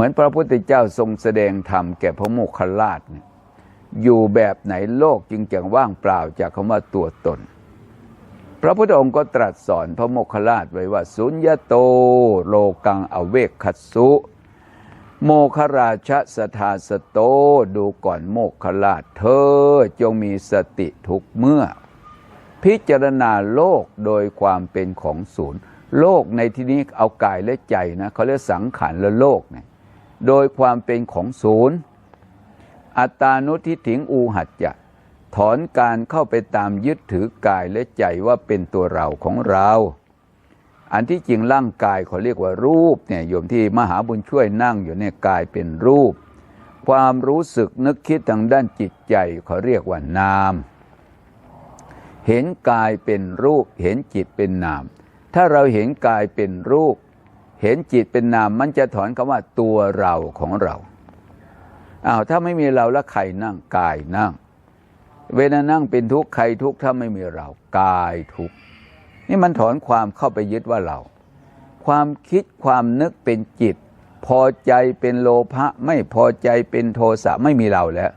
มือนพระพุทธเจ้าทรงแสดงธรรมแก่พระโมคคัลลาชเนี่ยอยู่แบบไหนโลกจึงจะว่างเปล่าจากคำว่าตัวตนพระพุทธองค์ก็ตรัสสอนพระโมคคัลลาชไว้ว่าสุญญโตโลกังอเวคคัสสุโมคราชสทาสโตดูก่อนโมคคัลลาชเธอจงมีสติทุกเมื่อพิจารณาโลกโดยความเป็นของศูนย์โลกในที่นี้เอากายและใจนะเขาเรียกสังขารและโลกเนี่ยโดยความเป็นของศูนย์อัตตานุทิฏฐิอูหัจจะถอนการเข้าไปตามยึดถือกายและใจว่าเป็นตัวเราของเราอันที่จริงร่างกายเขาเรียกว่ารูปเนี่ยโยมที่มหาบุญช่วยนั่งอยู่เนี่ยกายเป็นรูปความรู้สึกนึกคิดทางด้านจิตใจเขาเรียกว่านามเห็นกายเป็นรูปเห็นจิตเป็นนามถ้าเราเห็นกายเป็นรูปเห็นจิตเป็นนามมันจะถอนคำว่าตัวเราของเราถ้าไม่มีเราแล้วใครนั่งกายนั่งเวลานั่งเป็นทุกข์ใครทุกข์ถ้าไม่มีเรากายทุกข์นี่มันถอนความเข้าไปยึดว่าเราความคิดความนึกเป็นจิตพอใจเป็นโลภะไม่พอใจเป็นโทสะไม่มีเราแล้ว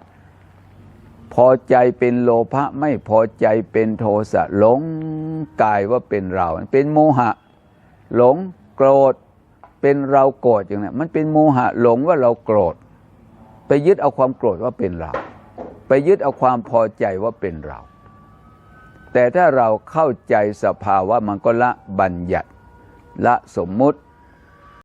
พอใจเป็นโลภะไม่พอใจเป็นโทสะหลงกายว่าเป็นเราเป็นโมหะหลงโกรธเป็นเราโกรธอย่างนี้มันเป็นโมหะหลงว่าเราโกรธไปยึดเอาความโกรธว่าเป็นเราไปยึดเอาความพอใจว่าเป็นเราแต่ถ้าเราเข้าใจสภาวะมันก็ละบัญญัติละสมมุติ